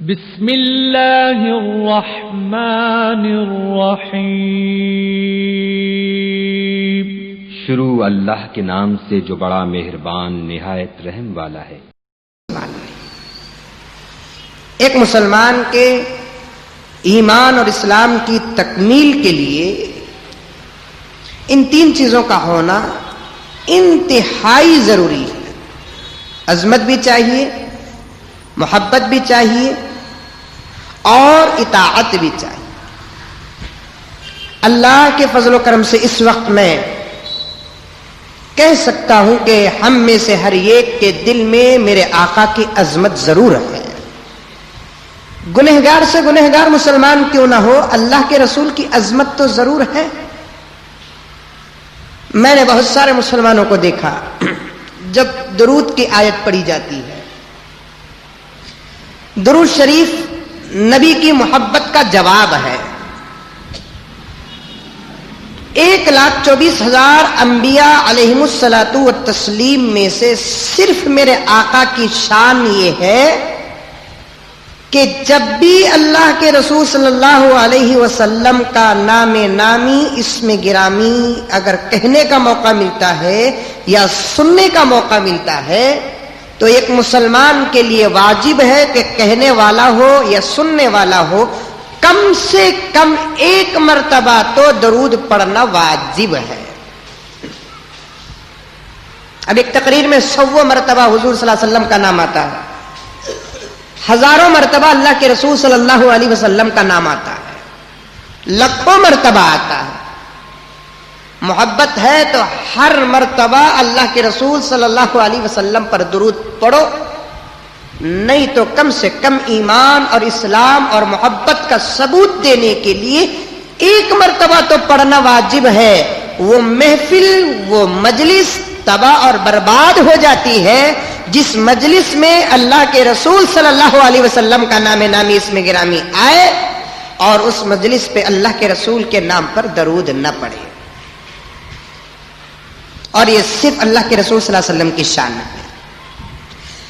بسم اللہ الرحمن الرحیم۔ شروع اللہ کے نام سے جو بڑا مہربان نہایت رحم والا ہے۔ ایک مسلمان کے ایمان اور اسلام کی تکمیل کے لیے ان تین چیزوں کا ہونا انتہائی ضروری ہے۔ عظمت بھی چاہیے، محبت بھی چاہیے اور اطاعت بھی چاہیے۔ اللہ کے فضل و کرم سے اس وقت میں کہہ سکتا ہوں کہ ہم میں سے ہر ایک کے دل میں میرے آقا کی عظمت ضرور ہے۔ گنہگار سے گنہگار مسلمان کیوں نہ ہو، اللہ کے رسول کی عظمت تو ضرور ہے۔ میں نے بہت سارے مسلمانوں کو دیکھا جب درود کی آیت پڑھی جاتی ہے، درود شریف نبی کی محبت کا جواب ہے۔ 1,24,000 انبیاء علیہم الصلاۃ والتسلیم میں سے صرف میرے آقا کی شان یہ ہے کہ جب بھی اللہ کے رسول صلی اللہ علیہ وسلم کا نام نامی اسم گرامی اگر کہنے کا موقع ملتا ہے یا سننے کا موقع ملتا ہے تو ایک مسلمان کے لیے واجب ہے کہ کہنے والا ہو یا سننے والا ہو کم سے کم ایک مرتبہ تو درود پڑھنا واجب ہے۔ اب ایک تقریر میں 100 مرتبہ حضور صلی اللہ علیہ وسلم کا نام آتا ہے، ہزاروں مرتبہ اللہ کے رسول صلی اللہ علیہ وسلم کا نام آتا ہے، لاکھوں مرتبہ آتا ہے۔ محبت ہے تو ہر مرتبہ اللہ کے رسول صلی اللہ علیہ وسلم پر درود پڑھو، نہیں تو کم سے کم ایمان اور اسلام اور محبت کا ثبوت دینے کے لیے ایک مرتبہ تو پڑھنا واجب ہے۔ وہ محفل، وہ مجلس تباہ اور برباد ہو جاتی ہے جس مجلس میں اللہ کے رسول صلی اللہ علیہ وسلم کا نام نامی اسم گرامی آئے اور اس مجلس پہ اللہ کے رسول کے نام پر درود نہ پڑے۔ اور یہ صرف اللہ کے رسول صلی اللہ علیہ وسلم کی شان ہے۔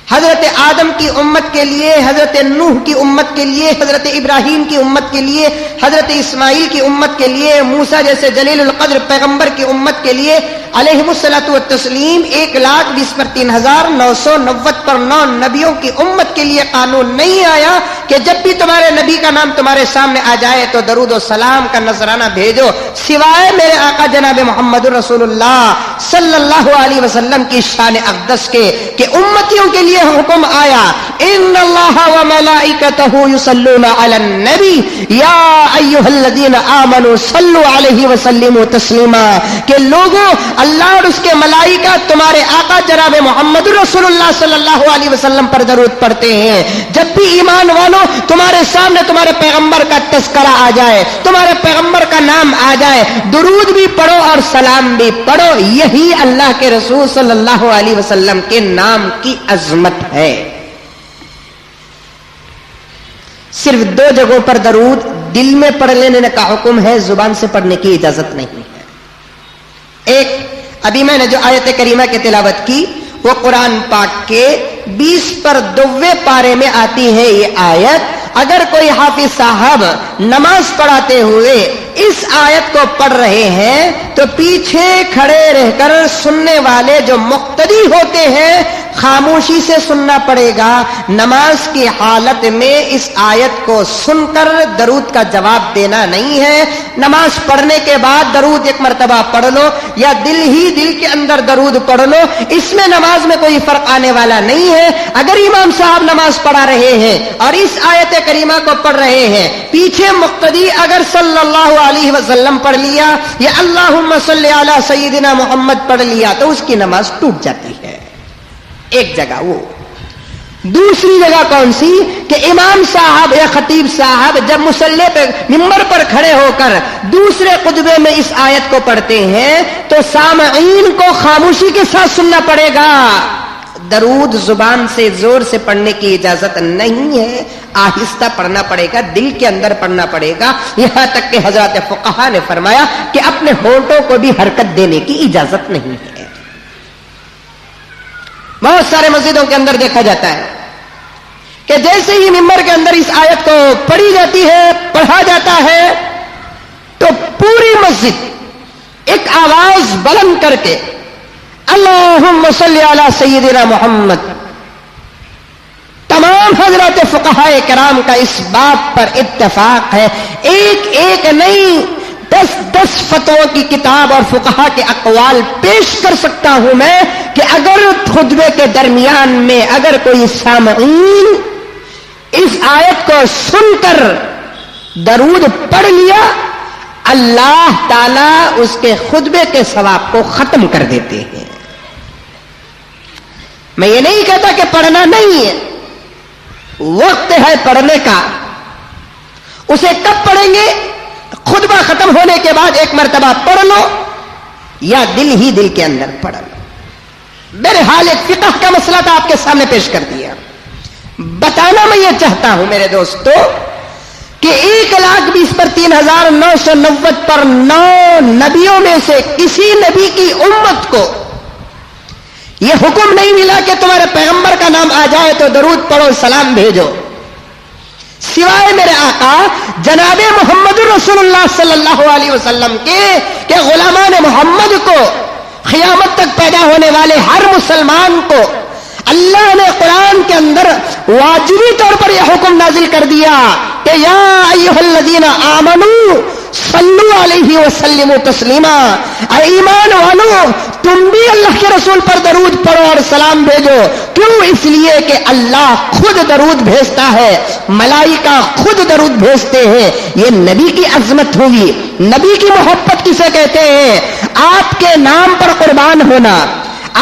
حضرت آدم کی امت کے لیے، حضرت نوح کی امت کے لیے، حضرت ابراہیم کی امت کے لیے، حضرت اسماعیل کی امت کے لیے، موسیٰ جیسے جلیل القدر پیغمبر کی امت کے لیے علیہم الصلاۃ والتسلیم 1,20,990 پر 9 نبیوں کی امت کے لیے قانون نہیں آیا کہ جب بھی تمہارے نبی کا نام تمہارے سامنے آ جائے تو درود و سلام کا نذرانہ بھیجو، سوائے میرے آقا جناب محمد رسول اللہ صلی اللہ علیہ وسلم کی شان اقدس کے کہ امتیوں کے لیے حکم آیا ان اللہ وملائکتہ یصلون علی النبی یا ایھا الذین آمنوا صلوا علیہ وسلموا تسلیما، کہ لوگوں اللہ اور اس کے ملائکہ تمہارے آقا جناب محمد رسول اللہ صلی اللہ علیہ وسلم پر درود پڑھتے ہیں۔ جب بھی ایمان والوں تمہارے سامنے تمہارے پیغمبر کا تذکرہ آ جائے، تمہارے پیغمبر کا نام آ جائے، درود بھی پڑھو اور سلام بھی پڑھو۔ یہی اللہ کے رسول صلی اللہ علیہ وسلم کے نام کی عظمت ہے۔ صرف 2 جگہوں پر درود دل میں پڑھ لینے کا حکم ہے، زبان سے پڑھنے کی اجازت نہیں ہے۔ ایک ابھی میں نے جو آیت کریمہ کی تلاوت کی وہ قرآن پاک کے 20 پر 2 پارے میں آتی ہے یہ آیت۔ اگر کوئی حافظ صاحب نماز پڑھاتے ہوئے اس آیت کو پڑھ رہے ہیں تو پیچھے کھڑے رہ کر سننے والے جو مقتدی ہوتے ہیں خاموشی سے سننا پڑے گا۔ نماز کی حالت میں اس آیت کو سن کر درود کا جواب دینا نہیں ہے۔ نماز پڑھنے کے بعد درود 1 مرتبہ پڑھ لو یا دل کے اندر درود پڑھ لو، اس میں نماز میں کوئی فرق آنے والا نہیں ہے۔ اگر امام صاحب نماز پڑھا رہے ہیں اور اس آیت کریمہ کو پڑھ رہے ہیں، پیچھے مقتدی اگر صلی اللہ علیہ وسلم پڑھ لیا یا اللہم صلی علی سیدنا محمد پڑھ لیا تو اس کی نماز ٹوٹ جاتی ہے۔ ایک جگہ وہ۔ دوسری جگہ کون سی کہ امام صاحب یا خطیب صاحب جب مصلی پہ ممبر پر کھڑے ہو کر دوسرے خطبے میں اس آیت کو پڑھتے ہیں تو سامعین کو خاموشی کے ساتھ سننا پڑے گا۔ درود زبان سے زور سے پڑھنے کی اجازت نہیں ہے، آہستہ پڑھنا پڑے گا، دل کے اندر پڑھنا پڑے گا۔ یہاں تک کہ حضرات فقہا نے فرمایا کہ اپنے ہونٹوں کو بھی حرکت دینے کی اجازت نہیں ہے۔ بہت سارے مسجدوں کے اندر دیکھا جاتا ہے کہ جیسے ہی ممبر کے اندر اس آیت کو پڑھی جاتی ہے، پڑھا جاتا ہے، تو پوری مسجد ایک آواز بلند کر کے اللہم صلی علی سیدنا محمد. تمام حضرات فقہائے کرام کا اس بات پر اتفاق ہے، ایک ایک نہیں 10 فتووں کی کتاب اور فقہا کے اقوال پیش کر سکتا ہوں میں کہ اگر خطبے کے درمیان میں اگر کوئی سامعین اس آیت کو سن کر درود پڑھ لیا، اللہ تعالی اس کے خطبے کے ثواب کو ختم کر دیتے ہیں. میں یہ نہیں کہتا کہ پڑھنا نہیں ہے، وقت ہے پڑھنے کا. اسے کب پڑھیں گے؟ خطبہ ختم ہونے کے بعد ایک مرتبہ پڑھ لو یا دل ہی دل کے اندر پڑھ لو. میرے حال ایک فقہ کا مسئلہ تھا، آپ کے سامنے پیش کر دیا. بتانا میں یہ چاہتا ہوں میرے دوستو کہ 1,20,000 پر 3,990 پر 9 نبیوں میں سے کسی نبی کی امت کو یہ حکم نہیں ملا کہ تمہارے پیغمبر کا نام آ جائے تو درود پڑھو، سلام بھیجو، سوائے میرے آقا جناب محمد رسول اللہ صلی اللہ علیہ وسلم کے کہ غلامان محمد کو قیامت تک پیدا ہونے والے ہر مسلمان کو اللہ نے قرآن کے اندر واجبی طور پر یہ حکم نازل کر دیا کہ یا ایھا الذین آمنوا صلو علیہ وسلم تسلیما. اے ایمان والو تم بھی اللہ کے رسول پر درود پڑھو اور سلام بھیجو. کیوں؟ اس لیے کہ اللہ خود درود بھیجتا ہے، ملائکہ خود درود بھیجتے ہیں. یہ نبی کی عظمت ہوگی. نبی کی محبت کسے کہتے ہیں؟ آپ کے نام پر قربان ہونا،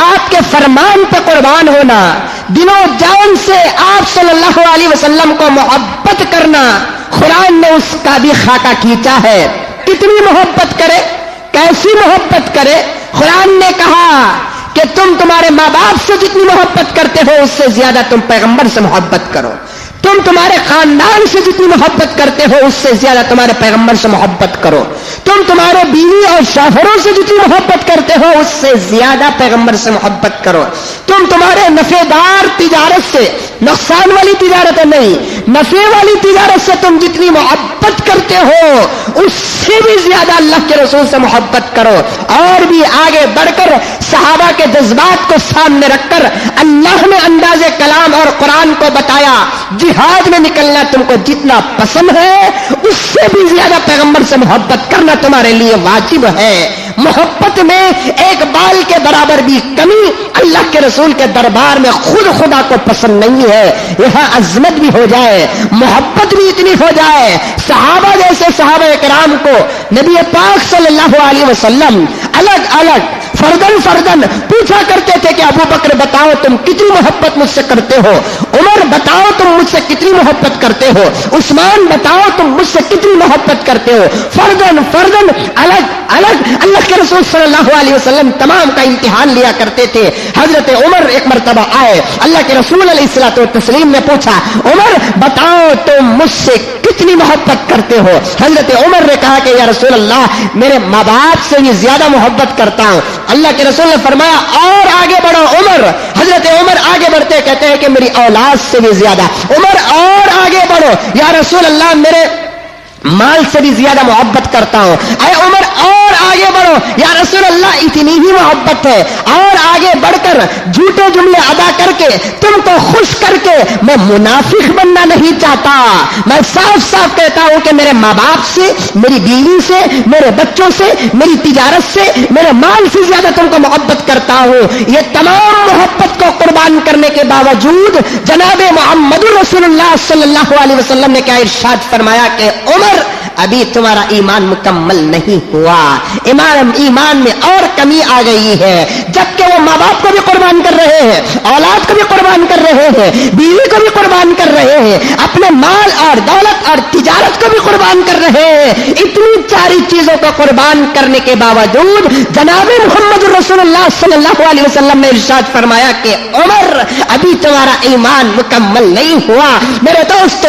آپ کے فرمان پہ قربان ہونا، دل و جان سے آپ صلی اللہ علیہ وسلم کو محبت کرنا. قرآن نے اس کا بھی خاکہ کھینچا ہے. کتنی محبت کرے، کیسی محبت کرے. قرآن نے کہا کہ تم تمہارے ماں باپ سے جتنی محبت کرتے ہو اس سے زیادہ تم پیغمبر سے محبت کرو. تم تمہارے خاندان سے جتنی محبت کرتے ہو اس سے زیادہ تمہارے پیغمبر سے محبت کرو. تم تمہارے بیوی اور شوہروں سے جتنی محبت کرتے ہو اس سے زیادہ پیغمبر سے محبت کرو. تم تمہارے نفع دار تجارت سے، نقصان والی تجارت نہیں، نفع والی تجارت سے تم جتنی محبت کرتے ہو اس سے بھی زیادہ اللہ کے رسول سے محبت کرو. اور بھی آگے بڑھ کر صحابہ کے جذبات کو سامنے رکھ کر اللہ نے انداز کلام اور قرآن کو بتایا. جہاد میں نکلنا تم کو جتنا پسند ہے اس سے بھی زیادہ پیغمبر سے محبت کرنا تمہارے لیے واجب ہے. محبت میں ایک بال کے برابر بھی کمی اللہ کے رسول کے دربار میں خود خدا کو پسند نہیں ہے. یہاں عظمت بھی ہو جائے، محبت بھی اتنی ہو جائے. صحابہ جیسے صحابہ کرام کو نبی پاک صلی اللہ علیہ وسلم الگ الگ فردن پوچھا کرتے تھے کہ ابو بکر بتاؤ تم کتنی محبت مجھ سے کرتے ہو، عمر بتاؤ تم مجھ سے کتنی محبت کرتے ہو، عثمان بتاؤ تم مجھ سے کتنی محبت کرتے ہو. فردن الگ الگ اللہ کے رسول صلی اللہ علیہ وسلم تمام کا امتحان لیا کرتے تھے. حضرت عمر ایک مرتبہ آئے، اللہ کے رسول علیہ الصلوۃ والتسلیم نے پوچھا عمر بتاؤ تم مجھ سے کتنی محبت کرتے ہو. حضرت عمر نے کہا کہ یا رسول اللہ میرے ماں باپ سے بھی زیادہ محبت کرتا ہوں. اللہ کے رسول نے فرمایا اور آگے بڑھو عمر. حضرت عمر آگے بڑھتے کہتے ہیں کہ میری اولاد سے بھی زیادہ. عمر اور آگے بڑھو یا رسول اللہ میرے مال سے بھی زیادہ محبت کرتا ہوں. اے عمر اور آگے بڑھو یا رسول اللہ اتنی ہی محبت ہے. اور آگے بڑھ کر جھوٹے جملے ادا کر کے تم کو خوش کر کے میں منافق بننا نہیں چاہتا. میں صاف صاف کہتا ہوں کہ میرے ماں باپ سے، میری بیوی سے، میرے بچوں سے، میری تجارت سے، میرے مال سے زیادہ تم کو محبت کرتا ہوں. یہ تمام محبت کو قربان کرنے کے باوجود جناب محمد رسول اللہ صلی اللہ علیہ وسلم نے کیا ارشاد فرمایا کہ عمر ابھی تمہارا ایمان مکمل نہیں ہوا، ایمان میں اور کمی آ گئی ہے. جبکہ وہ ماں باپ کو بھی قربان کر رہے ہیں، اولاد کو بھی قربان کر رہے ہیں، بیوی کو بھی قربان کر رہے ہیں، اپنے مال اور دولت اور تجارت کو بھی قربان کر رہے ہیں. اتنی ساری چیزوں کو قربان کرنے کے باوجود جناب محمد رسول اللہ صلی اللہ علیہ وسلم نے ارشاد فرمایا کہ عمر ابھی تمہارا ایمان مکمل نہیں ہوا. میرے دوستو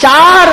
4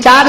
4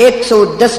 110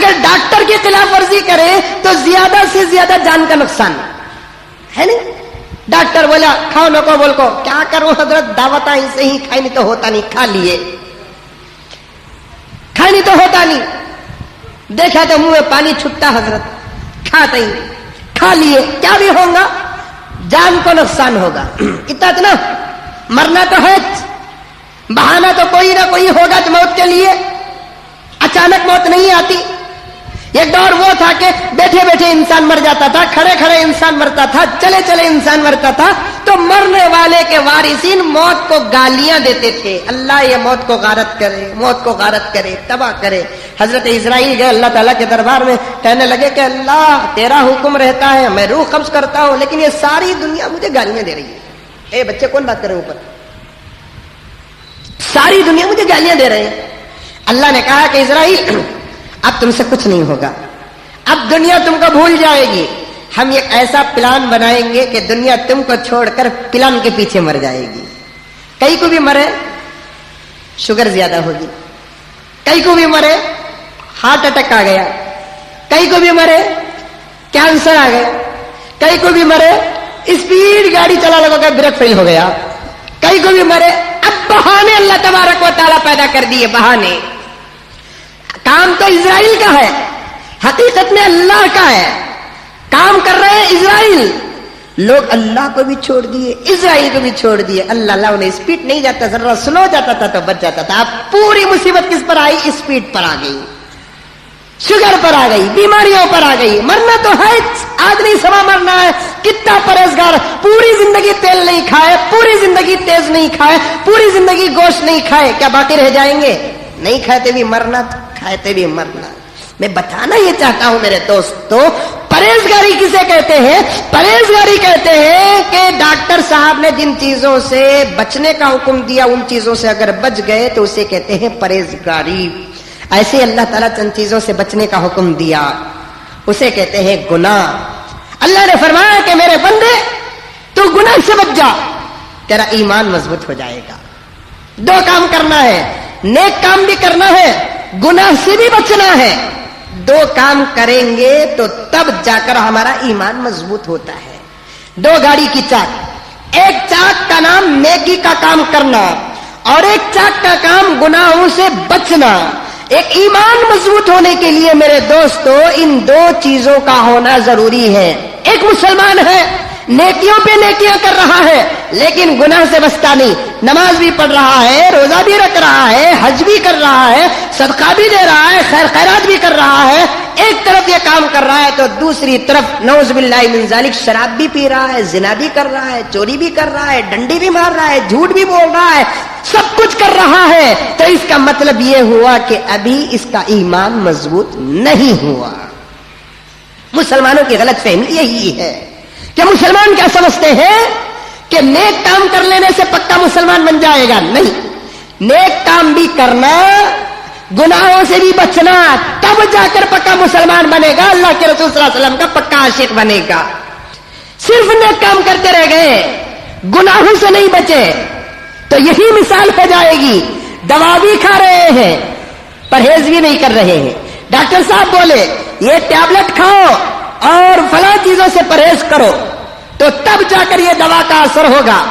اگر ڈاکٹر کی خلاف ورزی کرے تو زیادہ سے زیادہ جان کا نقصان ہے نہیں. ڈاکٹر بولا کھاؤ نکو بول کو کیا کروں حضرت دعوت آئی سے ہی کھائی نہیں تو ہوتا نہیں, کھا لیے, کھائی نہیں تو ہوتا نہیں, دیکھا تو منہ میں پانی چھٹتا حضرت, کھاتے ہی کھا لیے, کیا بھی ہوگا جان کو نقصان ہوگا. اتنا مرنا تو ہے, بہانہ تو کوئی نہ کوئی ہوگا موت کے لیے, اچانک موت نہیں آتی. ایک دور وہ تھا کہ بیٹھے بیٹھے انسان مر جاتا تھا, کھڑے کھڑے انسان مرتا تھا, چلے چلے انسان مرتا تھا, تو مرنے والے کے وارثین موت کو گالیاں دیتے تھے, اللہ یہ موت کو غارت کرے, موت کو غارت کرے, تباہ کرے. حضرت اسرائیل گئے اللہ تعالیٰ کے دربار میں, کہنے لگے کہ اللہ تیرا حکم رہتا ہے, میں روح قبض کرتا ہوں, لیکن یہ ساری دنیا مجھے گالیاں دے رہی ہے. اے بچے کون بات کرے اوپر, ساری دنیا مجھے گالیاں دے رہے ہیں. اللہ نے کہا کہ اسرائیل اب تم سے کچھ نہیں ہوگا, اب دنیا تم کو بھول جائے گی. ہم ایک ایسا پلان بنائیں گے کہ دنیا تم کو چھوڑ کر پلان کے پیچھے مر جائے گی. کئی کو بھی مرے شوگر زیادہ ہوگی, کئی کو بھی مرے ہارٹ اٹیک آ گیا, کئی کو بھی مرے کینسر آ گیا, کئی کو بھی مرے اسپیڈ گاڑی چلا لگا کر بریک فیل ہو گیا, کئی کو بھی مرے. اب بہانے اللہ تبارک و تعالیٰ پیدا کر دیے, بہانے. کام تو اسرائیل کا ہے, حقیقت میں اللہ کا ہے. کام کر رہے ہیں اسرائیل, لوگ اللہ کو بھی چھوڑ دیے, اسرائیل کو بھی چھوڑ دیے. اللہ انہیں اسپیڈ نہیں جاتا, ذرا سلو جاتا تھا تو بچ جاتا تھا. اب پوری مصیبت کس پر آئی, اسپیڈ پر آ گئی, شوگر پر آ گئی, بیماریوں پر آ گئی. مرنا تو ہے, آدمی سوا مرنا ہے. کتنا پرہیزگار پوری زندگی تیل نہیں کھائے, پوری زندگی تیز نہیں کھائے, پوری زندگی گوشت نہیں کھائے, کیا باقی رہ جائیں گے؟ نہیں کھاتے بھی مرنا, کھاتے بھی مرنا. میں بتانا یہ چاہتا ہوں میرے دوستو, پرہیزگاری کسے کہتے ہیں؟ پرہیزگاری کہتے ہیں کہ ڈاکٹر صاحب نے جن چیزوں سے بچنے کا حکم دیا ان چیزوں سے اگر بچ گئے تو اسے کہتے ہیں پرہیزگاری. ایسے اللہ تعالیٰ چند چیزوں سے بچنے کا حکم دیا, اسے کہتے ہیں گناہ. اللہ نے فرمایا کہ میرے بندے تو گناہ سے بچ جا, تیرا ایمان مضبوط ہو جائے گا. دو کام کرنا ہے, نیک کام بھی کرنا ہے, گناہ سے بھی بچنا ہے. دو کام کریں گے تو تب جا کر ہمارا ایمان مضبوط ہوتا ہے. دو گاڑی کی چاک, ایک چاک کا نام نیکی کا کام کرنا اور ایک چاک کا کام گناہوں سے بچنا. ایک ایمان مضبوط ہونے کے لیے میرے دوستو ان دو چیزوں کا ہونا ضروری ہے. ایک مسلمان ہے, نیکیوں پہ نیکیاں کر رہا ہے لیکن گناہ سے بچتا نہیں, نماز بھی پڑھ رہا ہے, روزہ بھی رکھ رہا ہے, حج بھی کر رہا ہے, صدقہ بھی دے رہا ہے, خیر خیرات بھی کر رہا ہے. ایک طرف یہ کام کر رہا ہے تو دوسری طرف نعوذ باللہ من ذالک شراب بھی پی رہا ہے, زنا بھی کر رہا ہے, چوری بھی کر رہا ہے, ڈنڈی بھی مار رہا ہے, جھوٹ بھی بول رہا ہے, سب کچھ کر رہا ہے. تو اس کا مطلب یہ ہوا کہ ابھی اس کا ایمان مضبوط نہیں ہوا. مسلمانوں کی غلط فہمی یہی ہے کہ مسلمان کیا سمجھتے ہیں کہ نیک کام کر لینے سے پکا مسلمان بن جائے گا. نہیں, نیک کام بھی کرنا, گناہوں سے بھی بچنا, تب جا کر پکا مسلمان بنے گا, اللہ کے رسول صلی اللہ علیہ وسلم کا پکا عاشق بنے گا. صرف نیک کام کرتے رہ گئے, گناہوں سے نہیں بچے تو یہی مثال ہو جائے گی. دوا بھی کھا رہے ہیں, پرہیز بھی نہیں کر رہے ہیں. ڈاکٹر صاحب بولے یہ ٹیبلٹ کھاؤ اور فلاں چیزوں سے پرہیز کرو تو تب جا کر یہ دوا کا اثر ہوگا.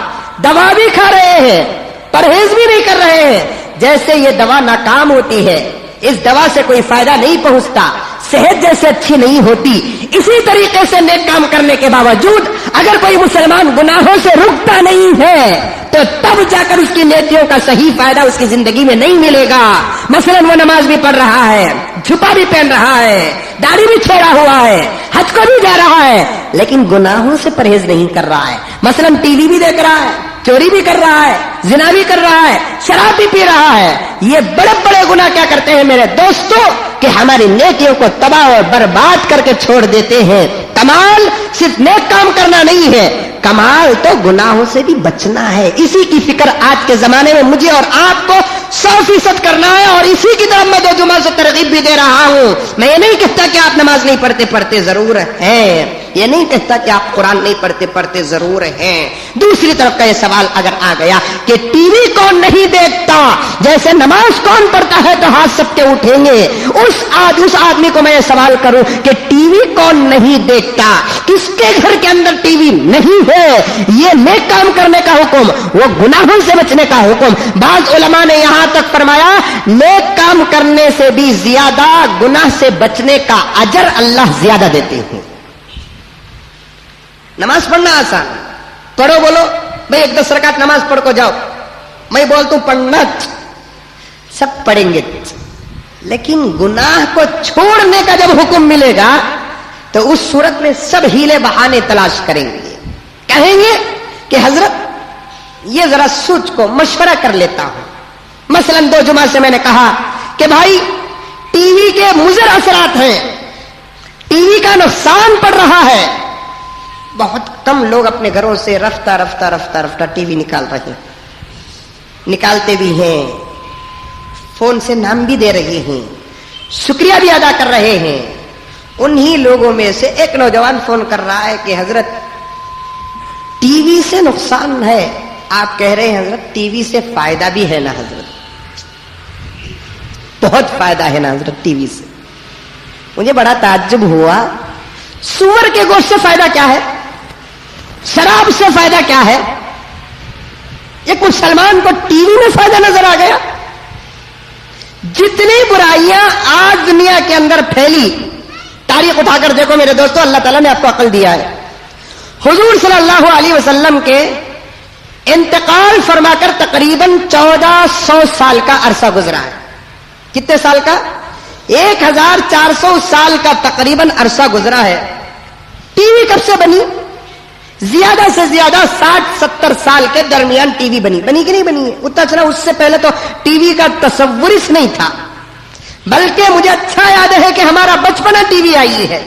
دوا بھی کھا رہے ہیں, پرہیز بھی نہیں کر رہے ہیں. جیسے یہ دوا ناکام ہوتی ہے, اس دوا سے کوئی فائدہ نہیں پہنچتا, صحت جیسے اچھی نہیں ہوتی, اسی طریقے سے نیک کام کرنے کے باوجود اگر کوئی مسلمان گناہوں سے رکتا نہیں ہے تو تب جا کر اس کی نیکیوں کا صحیح فائدہ اس کی زندگی میں نہیں ملے گا. مثلا وہ نماز بھی پڑھ رہا ہے, جھپا بھی پہن رہا ہے, داڑھی بھی چھوڑا ہوا ہے, حج کو بھی جا رہا ہے, لیکن گناہوں سے پرہیز نہیں کر رہا ہے. مثلا ٹی وی بھی دیکھ رہا ہے, چوری بھی کر رہا ہے, زنا بھی کر رہا ہے, شراب بھی پی رہا ہے. یہ بڑے بڑے گناہ کیا کرتے ہیں میرے دوستوں کہ ہماری نیکیوں کو تباہ اور برباد کر کے چھوڑ دیتے ہیں. کمال صرف نیک کام کرنا نہیں ہے, کمال تو گناہوں سے بھی بچنا ہے. اسی کی فکر آج کے زمانے میں مجھے اور آپ کو 100% کرنا ہے, اور اسی کی طرف میں 2 جمعہ سے ترغیب بھی دے رہا ہوں. میں یہ نہیں کہتا کہ آپ نماز نہیں پڑھتے ضرور ہے, یہ نہیں کہتا کہ آپ قرآن نہیں پڑھتے، پڑھتے ضرور ہیں۔ دوسری طرف کا یہ سوال اگر آ گیا کہ ٹی وی کون نہیں دیکھتا، جیسے نماز کون پڑھتا ہے تو ہاتھ سب کے اٹھیں گے، اس آدمی کو میں یہ سوال کروں کہ ٹی وی کون نہیں دیکھتا، کس کے گھر کے اندر ٹی وی نہیں ہے؟ یہ نیک کام کرنے کا حکم، وہ گناہوں سے بچنے کا حکم۔ بعض علماء نے یہاں تک فرمایا نیک کام کرنے سے بھی زیادہ گناہ سے بچنے کا اجر اللہ زیادہ دیتے ہیں۔ نماز پڑھنا آسان، پڑھو، بولو بھائی 10 رکعت نماز پڑھ کو جاؤ، میں بولتا ہوں پڑھنا، سب پڑھیں گے، لیکن گناہ کو چھوڑنے کا جب حکم ملے گا تو اس صورت میں سب ہیلے بہانے تلاش کریں گے، کہیں گے کہ حضرت یہ ذرا سوچ کو مشورہ کر لیتا ہوں۔ مثلا 2 جمعہ سے میں نے کہا کہ بھائی ٹی وی کے مضر اثرات ہیں، ٹی وی کا نقصان پڑ رہا ہے، بہت کم لوگ اپنے گھروں سے رفتہ رفتہ ٹی وی نکال رہے ہیں، نکالتے بھی ہیں، فون سے نام بھی دے رہے ہیں، شکریہ بھی ادا کر رہے ہیں۔ انہی لوگوں میں سے ایک نوجوان فون کر رہا ہے کہ حضرت ٹی وی سے نقصان ہے، آپ کہہ رہے ہیں حضرت ٹی وی سے فائدہ بھی ہے نا حضرت، بہت فائدہ ہے نا حضرت ٹی وی سے۔ مجھے بڑا تعجب ہوا، سور کے گوشت سے فائدہ کیا ہے؟ شراب سے فائدہ کیا ہے؟ ایک مسلمان کو ٹی وی میں فائدہ نظر آ گیا؟ جتنی برائیاں آج دنیا کے اندر پھیلی، تاریخ اٹھا کر دیکھو میرے دوستو، اللہ تعالیٰ نے آپ کو عقل دیا ہے۔ حضور صلی اللہ علیہ وسلم کے انتقال فرما کر تقریباً 1400 سال کا عرصہ گزرا ہے۔ کتنے سال کا؟ 1400 سال کا تقریباً عرصہ گزرا ہے۔ ٹی وی کب سے بنی؟ زیادہ سے زیادہ 60-70 سال کے درمیان ٹی وی بنی کہ نہیں بنی ہے؟ اتنا چلا، اس سے پہلے تو ٹی وی کا تصور ہی نہیں تھا، بلکہ مجھے اچھا یاد ہے کہ ہمارا بچپنا ٹی وی آئی ہے۔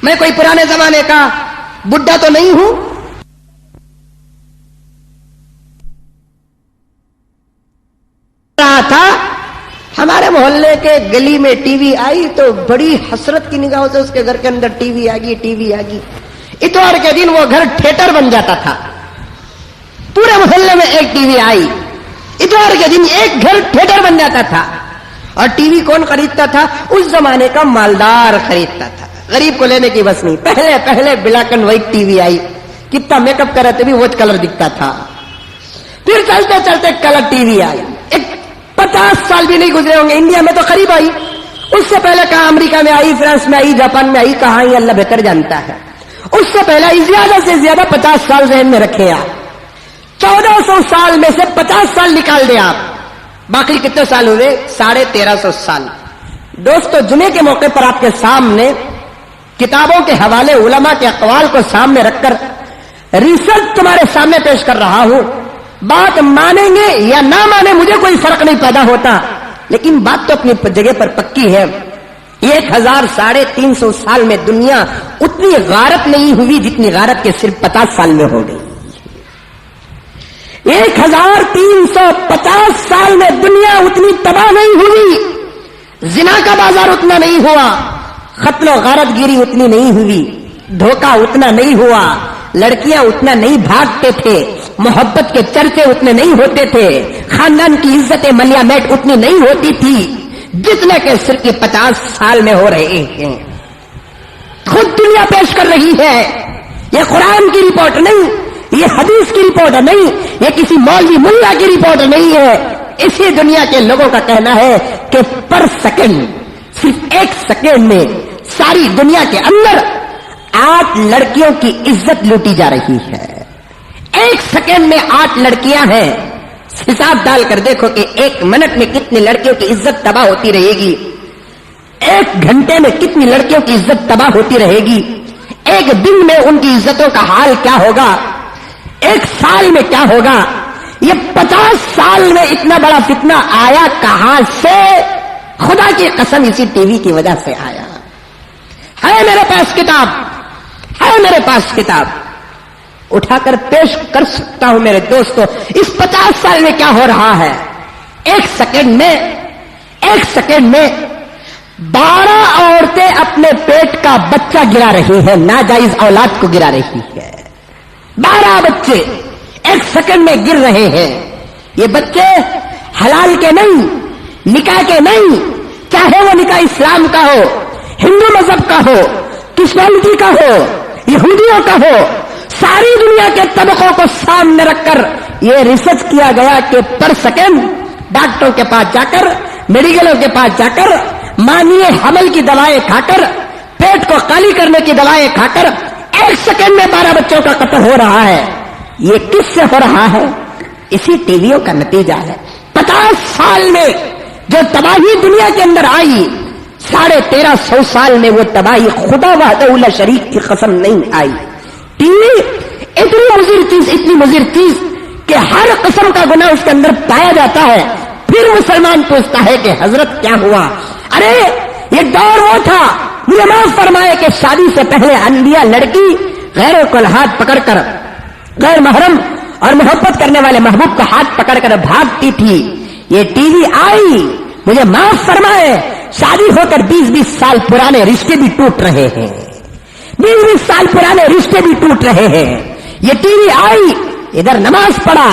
میں کوئی پرانے زمانے کا بڈھا تو نہیں ہوں، رہا تھا ہمارے محلے کے گلی میں ٹی وی آئی تو بڑی حسرت کی نگاہوں سے اس کے گھر کے اندر ٹی وی آ گئی، ٹی وی آ گئی۔ اتوار کے دن وہ گھر تھیٹر بن جاتا تھا، پورے محلے میں ایک ٹی وی آئی، اتوار کے دن ایک گھر تھیٹر بن جاتا تھا۔ اور ٹی وی کون خریدتا تھا؟ اس زمانے کا مالدار خریدتا تھا، غریب کو لینے کی بس نہیں۔ پہلے black and white T V آئی، کتنا میک اپ کرتے بھی وہ کلر دکھتا تھا۔ پھر چلتے چلتے کلر ٹی وی آئی، 50 سال بھی نہیں گزرے ہوں گے، انڈیا میں تو قریب آئی، اس سے پہلے کہاں امریکہ میں آئی، فرانس میں آئی، جاپان میں آئی، کہاں آئی اللہ بہتر جانتا ہے۔ اس سے پہلے زیادہ سے زیادہ 50 سال ذہن میں رکھے آپ۔ 1400 سال میں سے 50 سال نکال دیں آپ، باقی کتنے سال ہوئے؟ 1350 سال۔ دوستو، جمعے کے موقع پر آپ کے سامنے کتابوں کے حوالے، علماء کے اقوال کو سامنے رکھ کر ریسرچ تمہارے سامنے پیش کر رہا ہوں۔ بات مانیں گے یا نہ مانیں مجھے کوئی فرق نہیں پیدا ہوتا، لیکن بات تو اپنی جگہ پر پکی ہے۔ 1350 سال میں دنیا اتنی غارت نہیں ہوئی جتنی غارت کے صرف 50 سال میں ہو گئی۔ 1350 سال میں دنیا اتنی تباہ نہیں ہوئی، زنا کا بازار اتنا نہیں ہوا، قتل و غارت گیری اتنی نہیں ہوئی، دھوکہ اتنا نہیں ہوا، لڑکیاں اتنا نہیں بھاگتے تھے، محبت کے چرچے اتنے نہیں ہوتے تھے، خاندان کی عزت ملیا میٹ اتنی نہیں ہوتی تھی جتنے کہ صرف 50 سال میں ہو رہے ہیں۔ خود دنیا پیش کر رہی ہے، یہ قرآن کی رپورٹ نہیں، یہ حدیث کی رپورٹ نہیں، یہ کسی مولوی ملا کی رپورٹ نہیں ہے، اسی دنیا کے لوگوں کا کہنا ہے کہ پر سیکنڈ، صرف 1 سیکنڈ میں ساری دنیا کے اندر 8 لڑکیوں کی عزت لوٹی جا رہی ہے۔ 1 سیکنڈ میں 8 لڑکیاں ہیں، حساب ڈال کر دیکھو کہ 1 منٹ میں کتنی لڑکیوں کی عزت تباہ ہوتی رہے گی، 1 گھنٹے میں کتنی لڑکیوں کی عزت تباہ ہوتی رہے گی، 1 دن میں ان کی عزتوں کا حال کیا ہوگا، 1 سال میں کیا ہوگا۔ یہ 50 سال میں اتنا بڑا فتنہ آیا کہاں سے؟ خدا کی قسم اسی ٹی وی کی وجہ سے آیا ہے۔ میرے پاس کتاب ہے، میرے پاس کتاب اٹھا کر پیش کر سکتا ہوں میرے دوستو، اس 50 سال میں کیا ہو رہا ہے۔ 1 سیکنڈ میں 12 عورتیں اپنے پیٹ کا بچہ گرا رہی ہیں، ناجائز اولاد کو گرا رہی ہے. 12 بچے ایک سیکنڈ میں گر رہے ہیں. یہ بچے حلال کے نہیں، نکاح کے نہیں، چاہے وہ نکاح اسلام کا ہو، ہندو مذہب کا ہو، کرسچینٹی کا ہو، یہودیوں کا ہو، ساری دنیا کے طبقوں کو سامنے رکھ کر یہ ریسرچ کیا گیا کہ پر سیکنڈ ڈاکٹروں کے پاس جا کر، میڈیکلوں کے پاس جا کر، مانیے حمل کی دوائیں کھا کر، پیٹ کو خالی کرنے کی دوائیں کھا کر ایک سیکنڈ میں 12 بچوں کا قتل ہو رہا ہے. یہ کس سے ہو رہا ہے؟ اسی ٹی ویوں کا نتیجہ ہے. 50 سال میں جو تباہی دنیا کے اندر آئی، 1350 سال میں وہ تباہی خدا وحدہ لا شریک کی قسم نہیں آئی. ٹی وی اتنی مضر چیز کہ ہر قسم کا گناہ اس کے اندر پایا جاتا ہے. پھر مسلمان پوچھتا ہے کہ حضرت کیا ہوا؟ ارے یہ دور وہ تھا، مجھے معاف فرمائے کہ شادی سے پہلے انبیاء لڑکی غیروں کو ہاتھ پکڑ کر، غیر محرم اور محبت کرنے والے محبوب کا ہاتھ پکڑ کر بھاگتی تھی. یہ ٹی وی آئی، مجھے معاف فرمائے، شادی ہو کر 20-20 سال پرانے رشتے بھی ٹوٹ رہے ہیں. 20-20 سال پرانے رشتے بھی ٹوٹ رہے ہیں. یہ ٹی وی آئی، ادھر نماز پڑھا،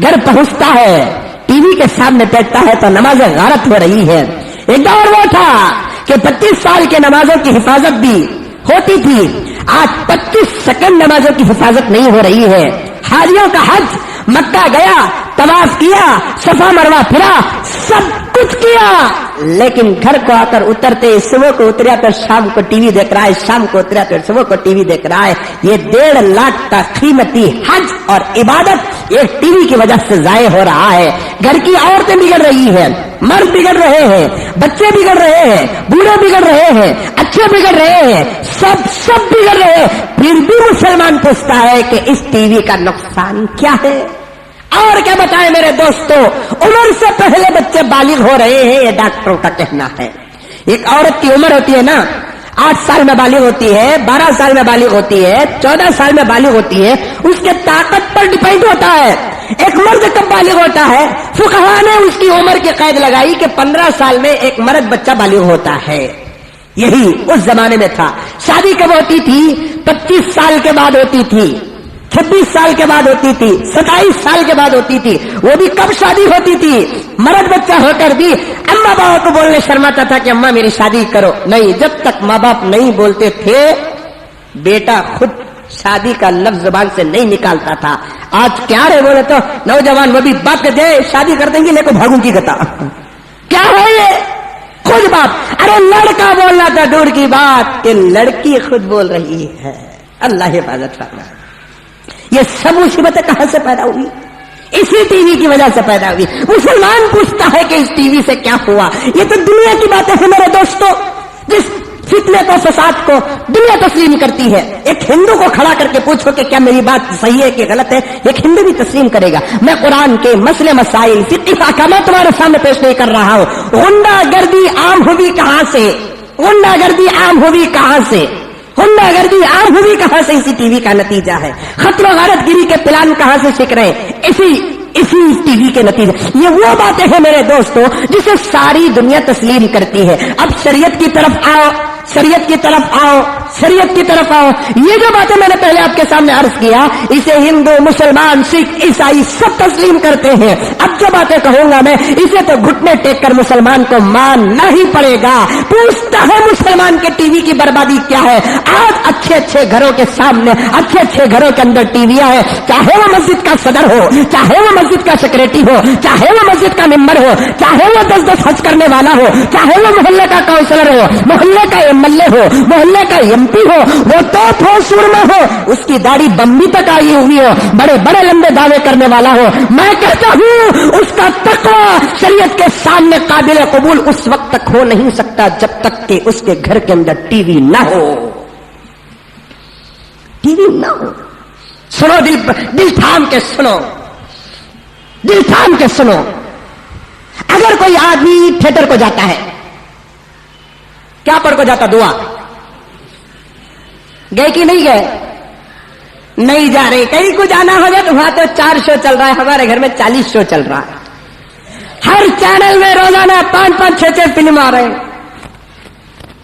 گھر پہنچتا ہے، ٹی وی کے سامنے بیٹھتا ہے تو نماز غارت ہو رہی ہے. ایک دور وہ تھا کہ 25 سال کے نمازوں کی حفاظت بھی ہوتی تھی، آج 25 سیکنڈ نمازوں کی حفاظت نہیں ہو رہی ہے. حاجیوں کا حج، مکہ گیا، طواف کیا، صفا مروہ پھرا، سب کچھ کیا، لیکن گھر کو آ کر اترتے صبح کو اتریا تو شام کو ٹی وی دیکھ رہا ہے، شام کو اتریا تو صبح کو ٹی وی دیکھ رہا ہے. یہ 1.5 لاکھ کا قیمتی حج اور عبادت یہ ٹی وی کی وجہ سے ضائع ہو رہا ہے. گھر کی عورتیں بگڑ رہی ہیں، مرد بگڑ رہے ہیں، بچے بگڑ رہے ہیں، بوڑھے بگڑ رہے ہیں، اچھے بگڑ رہے ہیں، سب بگڑ رہے ہیں. پھر بھی مسلمان پوچھتا ہے کہ اس ٹی وی کا نقصان کیا ہے؟ اور کیا بتائیں میرے دوستوں، عمر سے پہلے بچے بالغ ہو رہے ہیں، یہ ڈاکٹروں کا کہنا ہے. ایک عورت کی عمر ہوتی ہے نا، 8 سال میں بالغ ہوتی ہے، 12 سال میں بالغ ہوتی ہے، 14 سال میں بالغ ہوتی ہے، اس کے طاقت پر ڈیپینڈ ہوتا ہے. ایک مرد کب بالغ ہوتا ہے؟ فقہاء نے اس کی عمر کی قید لگائی کہ 15 سال میں ایک مرد بچہ بالغ ہوتا ہے. یہی اس زمانے میں تھا. شادی کب ہوتی تھی؟ 25 سال کے بعد ہوتی تھی، 26 سال کے بعد ہوتی تھی، 27 سال کے بعد ہوتی تھی. وہ بھی کب شادی ہوتی تھی؟ مرد بچہ ہو کر بھی اماں باپ کو بولنے شرماتا تھا کہ اماں میری شادی کرو. نہیں، جب تک ماں باپ نہیں بولتے تھے بیٹا خود شادی کا لفظ زبان سے نہیں نکالتا تھا. آج کیا رہے بولے تو نوجوان وہ بھی باپ کے دے شادی کر دیں گے، لے کو بھاگوں کی گتا. کیا ہے یہ؟ خود باپ. ارے لڑکا بولنا تھا دور کی بات کہ لڑکی خود بول رہی ہے. اللہ حفاظت فرمائے. یہ سب مصیبتیں کہاں سے پیدا ہوئی؟ اسی ٹی وی کی وجہ سے پیدا ہوئی. مسلمان پوچھتا ہے کہ اس ٹی وی سے کیا ہوا؟ یہ تو دنیا کی باتیں ہیں میرے دوستوں. جس فتنے کو، فساد کو دنیا تسلیم کرتی ہے. ایک ہندو کو کھڑا کر کے پوچھو کہ کیا میری بات صحیح ہے کہ غلط ہے، ایک ہندو بھی تسلیم کرے گا. میں قرآن کے مسئلے مسائل فقہ احکامات تمہارے سامنے پیش نہیں کر رہا ہوں. غنڈہ گردی عام ہوئی کہاں سے؟ غنڈہ گردی عام ہوئی کہاں سے؟ غنڈہ گردی عام ہوئی کہاں سے؟ اسی ٹی وی کا نتیجہ ہے. خطر و غارت گیری کے پلان کہاں سے سیکھ رہے ہیں؟ اسی ٹی وی کے نتیجے. یہ وہ باتیں ہیں میرے دوستوں جسے ساری دنیا تسلیم کرتی ہے. اب شریعت کی طرف آؤ، شریعت کی طرف آؤ، شریعت کی طرف آؤ. یہ جو باتیں میں نے پہلے آپ کے سامنے عرض کیا، اسے ہندو، مسلمان، سکھ، عیسائی سب تسلیم کرتے ہیں. اب جو باتیں کہوں گا میں، اسے تو گھٹنے ٹیک کر مسلمان کو ماننا ہی پڑے گا. پوچھتا ہے مسلمان کے ٹی وی کی بربادی کیا ہے؟ آج اچھے گھروں کے سامنے، اچھے گھروں کے اندر ٹی ویاں ہیں، چاہے وہ مسجد کا صدر ہو، چاہے وہ مسجد کا سیکریٹری ہو، چاہے وہ مسجد کا ممبر ہو، چاہے وہ 10 حج کرنے والا ہو، چاہے وہ محلے کا کاؤنسلر ہو، محلے کا MLA ہو، محلے کا MP ہو، وہ توپ ہو، سرما ہو، اس کی داڑھی بمبی تک آئی ہوئی ہو، بڑے لمبے دعوے کرنے والا ہو، میں کہتا ہوں اس کا تقوی شریعت کے سامنے قابل قبول اس وقت تک ہو نہیں سکتا جب تک کہ اس کے گھر کے اندر ٹی وی نہ ہو. ٹی وی نہ ہو. سنو، دل تھام کے سنو، دل تھام کے سنو. اگر کوئی آدمی تھیٹر کو جاتا ہے، کیا پڑھ کو جاتا؟ دعا. گئے کہ نہیں گئے؟ نہیں جا رہے. کہیں کو جانا ہو جائے تو وہاں تو 4 شو چل رہا ہے. ہمارے گھر میں 40 شو چل رہا ہے. ہر چینل میں روزانہ 5-5 6-6 فلم آ رہے ہیں.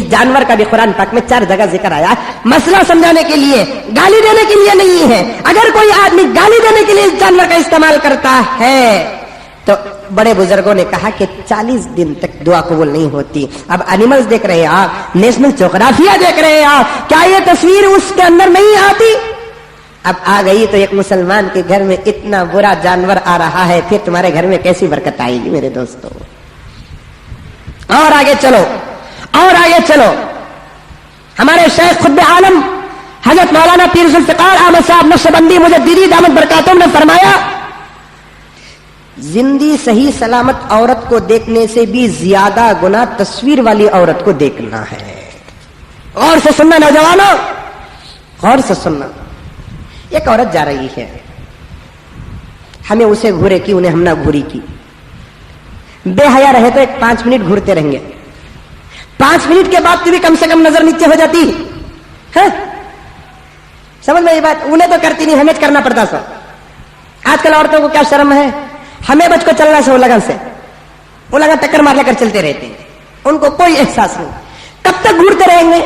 اس جانور کا بھی قرآن پاک میں 4 جگہ ذکر آیا ہے، مسئلہ سمجھانے کے لیے، گالی دینے کے لیے نہیں ہے۔ اگر کوئی آدمی گالی دینے کے لیے اس جانور کا استعمال کرتا ہے تو بڑے بزرگوں نے کہا کہ 40 دن تک دعا قبول نہیں ہوتی۔ اب اینیملز دیکھ رہے ہیں آپ، نیشنل جغرافیہ دیکھ رہے ہیں آپ، کیا یہ تصویر اس کے اندر نہیں آتی؟ اب آ گئی تو ایک مسلمان کے گھر میں اتنا برا جانور آ رہا ہے، پھر تمہارے گھر میں کیسی برکت آئے گی میرے دوستو؟ اور آگے چلو، اور آگے چلو، ہمارے شیخ خطب عالم حضرت مولانا پیر ذوالفقار احمد صاحب نقشبندی مجددی دامت برکاتہم نے فرمایا، زندی صحیح سلامت عورت کو دیکھنے سے بھی زیادہ گناہ تصویر والی عورت کو دیکھنا ہے۔ غور سے سننا نوجوانوں، غور سے سننا۔ ایک عورت جا رہی ہے، ہمیں اسے گھورے کی، انہیں ہم نہ گھوری کی، بے حیا رہے تو 5 منٹ گھورتے رہیں گے، 5 منٹ کے بعد بھی کم سے کم نظر نیچے ہو جاتی ہے۔ سمجھ میں یہ بات؟ انہیں تو کرتی نہیں، ہمیں کرنا پڑتا سو۔ آج کل عورتوں کو کیا شرم ہے، ہمیں بچ کو چلنا سے وہ لگن ٹکر مار لے کر چلتے رہتے ہیں، ان کو کوئی احساس نہیں۔ کب تک گھورتے رہیں گے؟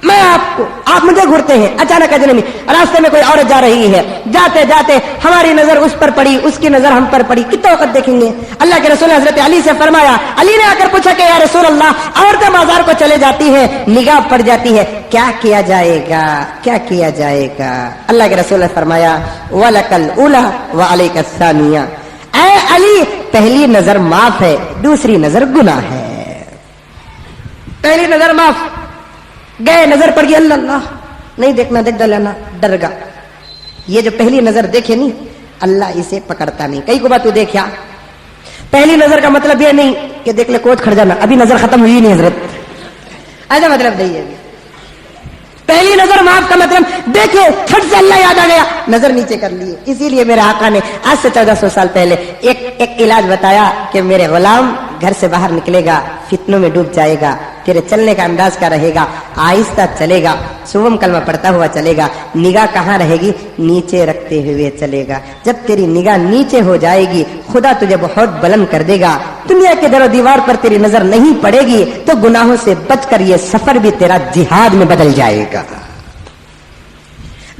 میں آپ مجھے گھورتے ہیں، اچانک اجنبی راستے میں کوئی عورت جا رہی ہے، جاتے جاتے ہماری نظر اس پر پڑی، اس کی نظر ہم پر پڑی، کتنا وقت دیکھیں گے؟ اللہ کے رسول حضرت علی سے فرمایا، علی نے آ کر پوچھا کہ یا رسول اللہ، عورتیں بازار کو چلے جاتی ہیں، نگاہ پڑ جاتی ہے، کیا کیا جائے گا، کیا کیا جائے گا؟ اللہ کے رسول نے فرمایا، وَلَكَ الْأُولَى وَعَلَيْكَ الثَّانِيَةُ، اے علی پہلی نظر معاف ہے، دوسری نظر گناہ ہے۔ پہلی نظر معاف، گئے نظر پڑ گئی، اللہ نہیں دیکھنا، دیکھ ڈالانا، ڈر گا۔ یہ جو پہلی نظر دیکھے نہیں، اللہ اسے پکڑتا نہیں۔ کئی کو بات تو دیکھا، پہلی نظر کا مطلب یہ نہیں کہ دیکھ لے کوچ کھڑ جانا، ابھی نظر ختم ہوئی نہیں حضرت، ایسا مطلب نہیں ہے۔ پہلی نظر معاف کا مطلب دیکھے چھٹ سے اللہ یاد آ گیا، نظر نیچے کر لیے۔ اسی لیے میرے آقا نے آج سے 1400 سال پہلے ایک علاج بتایا کہ میرے غلام گھر سے باہر نکلے گا، فتنوں میں ڈوب جائے گا، تیرے چلنے کا انداز کیا رہے گا؟ آہستہ چلے گا، صبح کلمہ پڑھتا ہوا چلے گا، نگاہ کہاں رہے گی؟ نیچے رکھتے ہوئے چلے گا۔ جب تیری نگاہ نیچے ہو جائے گی، خدا تجھے بہت بلند کر دے گا، دنیا کے در و دیوار پر تیری نظر نہیں پڑے گی، تو گناہوں سے بچ کر یہ سفر بھی تیرا جہاد میں بدل جائے گا۔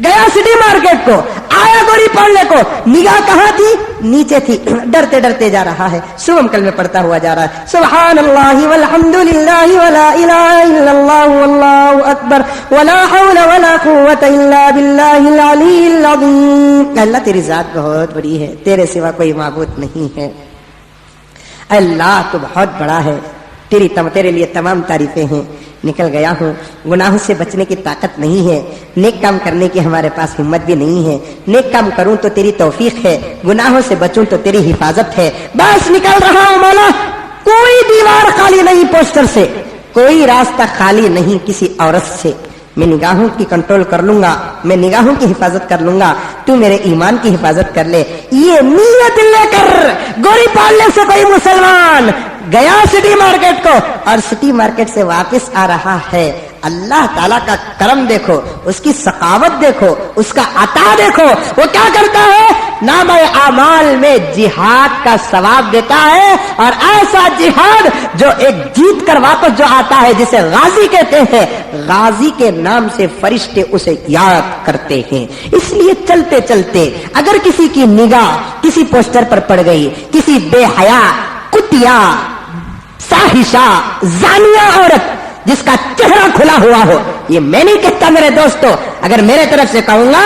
گیا سٹی مارکیٹ کو، آیا گوری پڑھنے کو، نگاہ کہاں تھی؟ نیچے تھی، ڈرتے ڈرتے جا رہا ہے، صبح کلمے پڑھتا ہوا جا رہا ہے، سبحان اللہ والحمد للہ ولا الہ الا اللہ واللہ اکبر ولا حول ولا قوت الا باللہ العلی العظیم۔ اللہ تیری ذات بہت بڑی ہے، تیرے سوا کوئی معبود نہیں ہے، اللہ تو بہت بڑا ہے، تیرے لیے تمام تعریفیں ہیں۔ نکل گیا ہوں، گناہوں سے بچنے کی طاقت نہیں ہے، نیک کام کرنے کی ہمارے پاس ہمت بھی نہیں ہے، نیک کام کروں تو تیری توفیق ہے، گناہوں سے بچوں تو تیری حفاظت ہے، بس نکل رہا ہوں مولا، کوئی دیوار خالی نہیں پوسٹر سے، کوئی راستہ خالی نہیں کسی عورت سے، میں نگاہوں کی کنٹرول کر لوں گا، میں نگاہوں کی حفاظت کر لوں گا، تو میرے ایمان کی حفاظت کر لے۔ یہ نیت لے کر گوری پالنے سے کوئی مسلمان گیا سٹی مارکیٹ کو اور سٹی مارکیٹ سے واپس آ رہا ہے، اللہ تعالیٰ کا کرم دیکھو، اس کی سخاوت دیکھو، اس کا عطا دیکھو، وہ کیا کرتا ہے؟ نامہ اعمال میں جہاد کا ثواب دیتا ہے، اور ایسا جہاد جو ایک جیت کر واپس جو آتا ہے، جسے غازی کہتے ہیں، غازی کے نام سے فرشتے اسے یاد کرتے ہیں۔ اس لیے چلتے چلتے اگر کسی کی نگاہ کسی پوسٹر پر پڑ گئی، کسی بے حیا، کتیا، فاحشہ، زانیہ عورت جس کا چہرہ کھلا ہوا ہو، یہ میں نہیں کہتا میرے دوستو، اگر میرے طرف سے کہوں گا،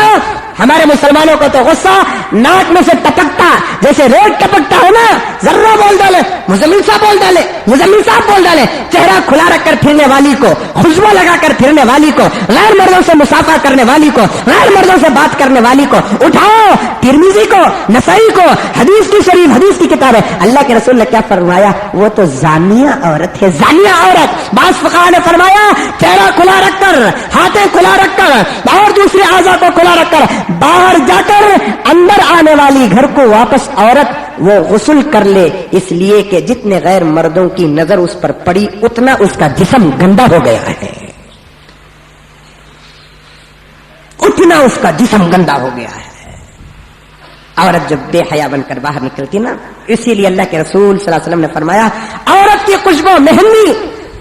ہمارے مسلمانوں کو تو غصہ ناک میں سے ٹپکتا جیسے ریت ٹپکتا ہے نا، ذرہ بول ڈالے، مزمل صاحب بول ڈالے، مزمل صاحب بول ڈالے، چہرہ کھلا رکھ کر پھرنے والی کو، خوشبو لگا کر پھرنے والی کو، غیر مردوں سے مسافہ کرنے والی کو، غیر مردوں سے بات کرنے والی کو اٹھاؤ، ترمذی کو، نسائی کو، حدیث کی شریف حدیث کی کتاب ہے، اللہ کے رسول نے کیا فرمایا؟ وہ تو زانیہ عورت ہے، زانیہ عورت۔ بعض فقہاء نے فرمایا چہرہ کھلا رکھ کر، ہاتھیں کھلا رکھ کر اور دوسرے اعضاء کو کھلا رکھ کر باہر جا کر اندر آنے والی گھر کو واپس عورت وہ غسل کر لے، اس لیے کہ جتنے غیر مردوں کی نظر اس پر پڑی اتنا اس کا جسم گندا ہو گیا ہے، اتنا اس کا جسم گندا ہو گیا ہے۔ عورت جب بے حیا بن کر باہر نکلتی نا، اسی لیے اللہ کے رسول صلی اللہ علیہ وسلم نے فرمایا عورت کی خوشبو مہندی